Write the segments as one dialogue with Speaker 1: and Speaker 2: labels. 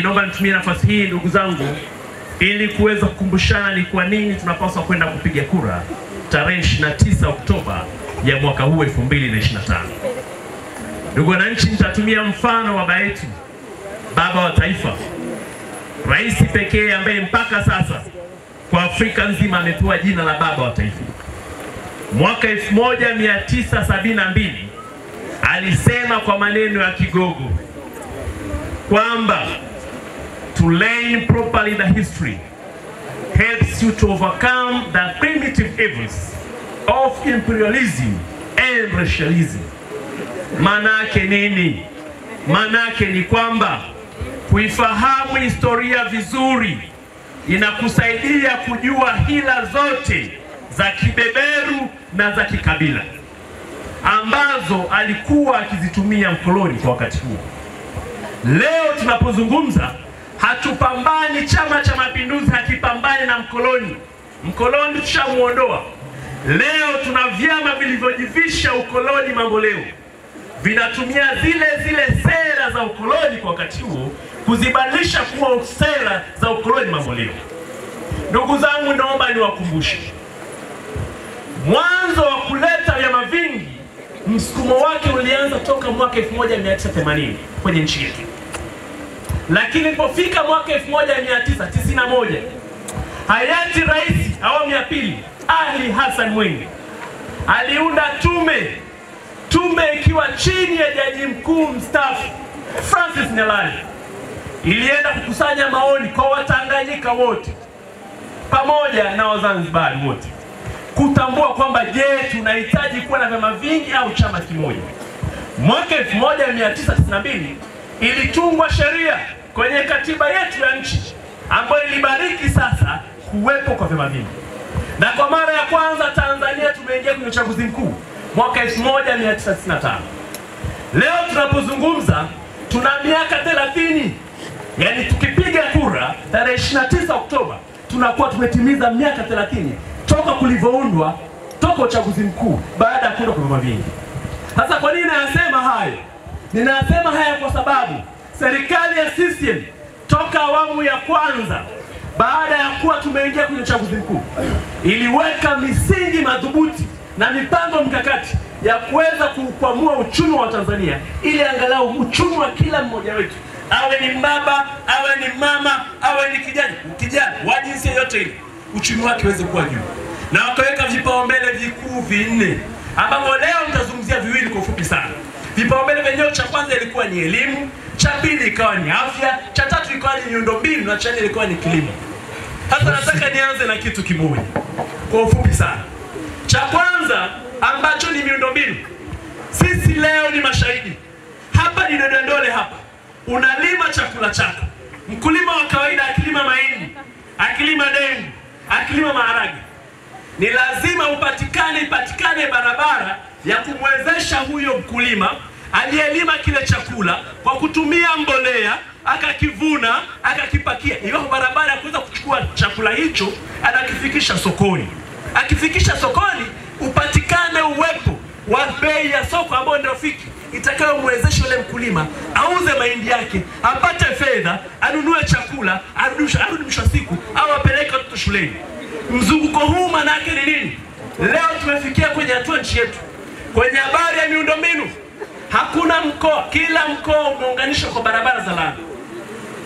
Speaker 1: Naomba nitumie nafasi hii ndugu zangu ili kuweza kukumbushana ni kwa nini tunapaswa kwenda kupiga kura tarehe 29 Oktoba ya mwaka huu 2025. Ndugu wananchi, nitatumia mfano wa baba yetu, baba wa taifa, rais pekee ambaye mpaka sasa kwa Afrika nzima amepewa jina la baba wa taifa. Mwaka 1972 alisema kwa maneno ya Kigogo kwamba to learn properly the history helps you to overcome the primitive evils of imperialism and racialism. Manake nini? Manake ni kwamba kuifahamu historia vizuri inakusaidia kujua hila zote za kibeberu na za kikabila ambazo alikuwa akizitumia mkoloni kwa wakati huo. Leo tunapozungumza, hatupambani, Chama cha Mapinduzi hakipambani na mkoloni. Mkoloni tushamuondoa. Leo tuna vyama vilivyojivisha ukoloni mambo leo, vinatumia zile sera za ukoloni kwa wakati huo kuzibadilisha kuwa sera za ukoloni mambo leo. Ndugu zangu, naomba niwakumbushe, mwanzo wa kuleta vyama vingi, msukumo wake ulianza toka mwaka 1980 kwenye nchi yetu. Lakini ilipofika mwaka 1991, hayati rais awamu ya pili Ali Hassan Mwinyi aliunda tume ikiwa chini ya jaji mkuu mstaafu Francis Nyalali. Ilienda kukusanya maoni kwa Watanganyika wote pamoja na Wazanzibari wote, kutambua kwamba je, tunahitaji kuwa na vyama vingi au chama kimoja. Mwaka 1992 ilitungwa sheria kwenye katiba yetu ya nchi ambayo ilibariki sasa kuwepo kwa vyama vingi. Na kwa mara ya kwanza Tanzania tumeingia kwenye uchaguzi mkuu mwaka 1995. Leo tunapozungumza tuna miaka 30. Yaani tukipiga kura tarehe 29 Oktoba tunakuwa tumetimiza miaka 30 toka kulivyoundwa, toka uchaguzi mkuu baada ya kuunda kwa vyama vingi. Sasa kwa nini nasema hayo? Ninasema haya kwa sababu serikali ya CCM toka awamu ya kwanza baada ya kuwa tumeingia kwenye uchaguzi mkuu iliweka misingi madhubuti na mipango mkakati ya kuweza kukwamua uchumi wa Tanzania, ili angalau uchumi wa kila mmoja wetu, awe ni baba, awe ni mama, awe ni kijana wa jinsia yote ile, uchumi wake uweze kuwa juu. Na wakaweka vipaumbele vikuu 4 ambapo leo nitazungumzia viwili kwa ufupi sana. Vipaumbele vyenyewe, cha kwanza ilikuwa ni elimu, cha pili ikawa ni afya, cha tatu ikawa ni miundombinu, na cha nne ilikuwa ni kilimo. Sasa nataka nianze na kitu kimoja kwa ufupi sana. Cha kwanza ambacho ni miundombinu. Sisi leo ni mashahidi. Hapa ni Dodondole hapa. Unalima chakula chako. Mkulima wa kawaida akilima mahindi, akilima dengu, akilima maharage, ni lazima ipatikane barabara ya kumwezesha huyo mkulima aliyelima kile chakula kwa kutumia mbolea, akakivuna, akakipakia. Hiyo barabara ya kuweza kuchukua chakula hicho anakifikisha sokoni. Akifikisha sokoni, upatikane uwepo wa bei ya soko ambayo ndio rafiki itakayomwezesha yule mkulima auze mahindi yake, apate fedha, anunue chakula, arudi mwisho wa siku au apeleke watoto shuleni. Mzunguko huu maana yake ni nini? Leo tumefikia kwenye hatua nchi yetu kwenye habari ya miundombinu. Hakuna mkoa, kila mkoa umeunganishwa kwa barabara za lami.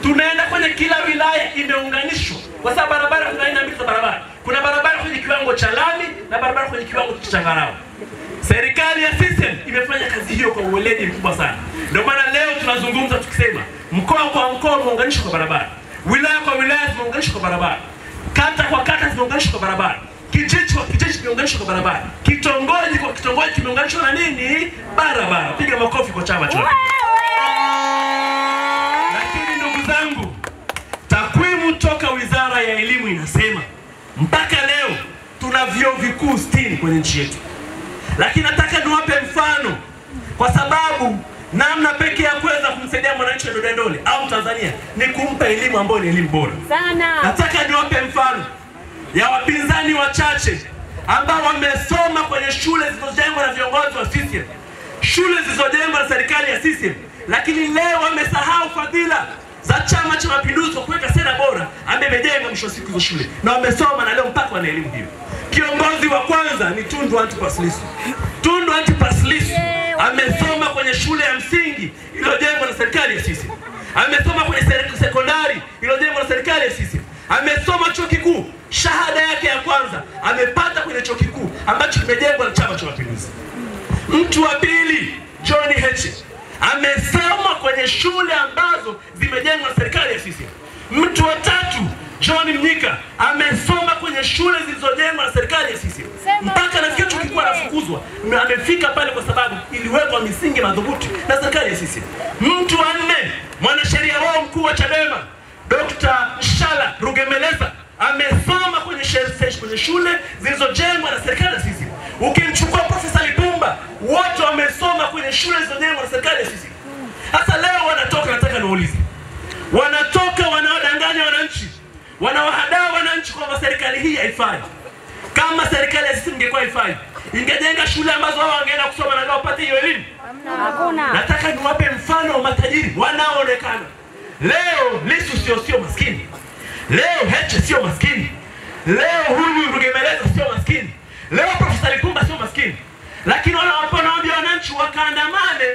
Speaker 1: Tunaenda kwenye kila wilaya imeunganishwa, kwa sababu barabara kuna aina mbili za barabara. Kuna barabara kwenye kiwango cha lami na barabara kwenye kiwango cha changarawe. Serikali ya CCM imefanya kazi hiyo kwa uweledi mkubwa sana. Ndio maana leo tunazungumza tukisema mkoa kwa mkoa umeunganishwa kwa barabara, wilaya kwa wilaya zimeunganishwa kwa barabara, kata kwa kata zimeunganishwa kwa barabara, kijiji kwa kijiji kimeunganishwa kwa barabara, kitongoji kwa kitongoji kimeunganishwa na nini? Barabara. Piga makofi kwa chama chote. Lakini ndugu zangu, takwimu toka Wizara ya Elimu inasema mpaka leo tuna vyuo vikuu 60 kwenye nchi yetu. Lakini nataka niwape mfano, kwa sababu namna pekee ya kuweza kumsaidia mwananchi wa Dodondole au Tanzania ni kumpa elimu ambayo ni elimu bora sana. Nataka niwape mfano ya wapinzani wachache ambao wamesoma kwenye shule zilizojengwa na viongozi wa CCM, shule zilizojengwa na serikali ya CCM, lakini leo wamesahau fadhila za Chama cha Mapinduzi kwa kuweka sera bora, amejenga mwisho wa siku hizo shule na wamesoma na leo mpaka wana elimu hiyo. Kiongozi wa kwanza ni Tundu Antipas Lissu. Tundu Antipas Lissu amesoma kwenye shule ya msingi iliyojengwa na serikali ya CCM. Amesoma kwenye sekondari iliyojengwa na serikali ya CCM. Amesoma chuo kikuu, shahada yake ya kwanza amepata kwenye chuo kikuu ambacho kimejengwa na Chama cha Mapinduzi. Mtu wa pili, John Heche, amesoma kwenye shule ambazo zimejengwa na serikali ya CCM. Mtu wa tatu, John Mnyika, amesoma kwenye shule zilizojengwa na serikali ya CCM. Mpaka nafikia chuo kikuu anafukuzwa. Amefika pale kwa sababu iliwekwa misingi madhubuti na serikali ya CCM. Mtu wa nne, mwanasheria wao mkuu wa Chadema, Dr. Shala Rugemeleza, amesoma kwenye shule zilizojengwa na serikali ya CCM. Ukimchukua Profesa Lipumba, wote wamesoma kwenye shule zilizojengwa na serikali ya CCM. Sasa leo wanatoka, nataka niwaulize, wanatoka wanaodanganya wananchi, wanawahadaa wananchi kwamba serikali hii haifai. Kama serikali ya CCM ingekuwa haifai, ingejenga shule ambazo wao wangeenda kusoma na wapate hiyo elimu? Hakuna. Nataka niwape mfano wa matajiri wanaoonekana. Leo Lissu sio maskini. Leo Heche sio maskini. Leo huyu Rugemeleza sio maskini. Leo Profesa Lipumba sio maskini. Lakini wanawaambia wananchi wakaandamane,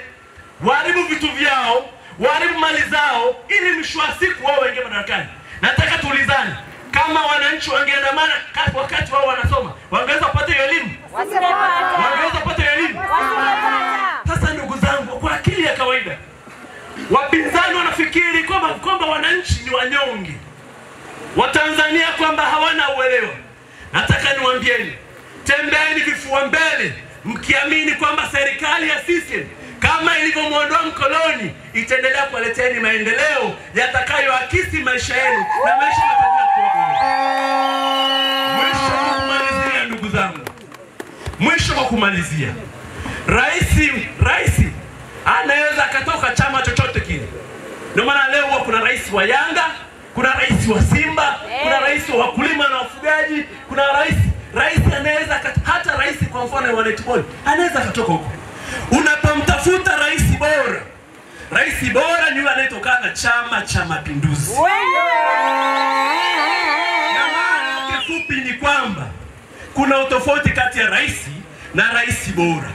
Speaker 1: waharibu vitu vyao, waharibu mali zao ili mwisho wa siku wao waingie madarakani. Nataka tuulizane, kama wananchi wangeandamana wakati wao wanasoma, wangeweza kupata hiyo elimu? Wangeweza kupata hiyo elimu? Sasa ndugu zangu, kwa akili ya kawaida, wapinzani wanafikiri kwamba wananchi ni wanyonge, Watanzania kwamba hawana uelewa. Nataka niwaambieni, tembeeni vifua mbele mkiamini kwamba serikali ya CCM kama ilivyomuondoa mkoloni itaendelea kuwaleteeni maendeleo yatakayoakisi maisha yenu na maisha ya Watanzania. Mwisho wa kumalizia, ndugu zangu, mwisho wa kumalizia, rais anaweza akatoka chama chochote kile. Ndio maana leo kuna rais wa Yanga, kuna rais wa Simba, kuna rais wa wakulima na wafugaji, kuna rais anaweza hata rais kwa mfano wa netball anaweza katoka huko. Unapomtafuta rais bora ni yule anayetokana Chama cha Mapinduzi. Na maana kifupi ni kwamba kuna utofauti kati ya rais na rais bora.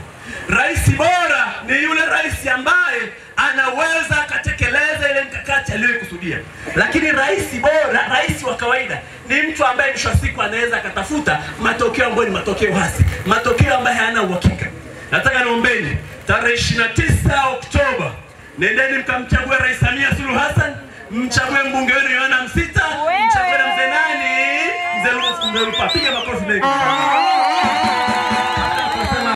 Speaker 1: Rais bora ni yule rais ambaye anaweza kutekeleza ile mkakati aliyokusudia. Lakini rais bora, rais wa kawaida, ni mtu ambaye mwisho wa siku anaweza akatafuta matokeo ambayo ni matokeo hasi, matokeo ambayo hayana uhakika. Nataka niombeeni, tarehe 29 Oktoba, nendeni mkamchague Rais Samia Suluhu Hassan, mchague mbunge wenu Yohana Msita, mchague na mzee nani? Mzee Lupa. Piga makofi mengi.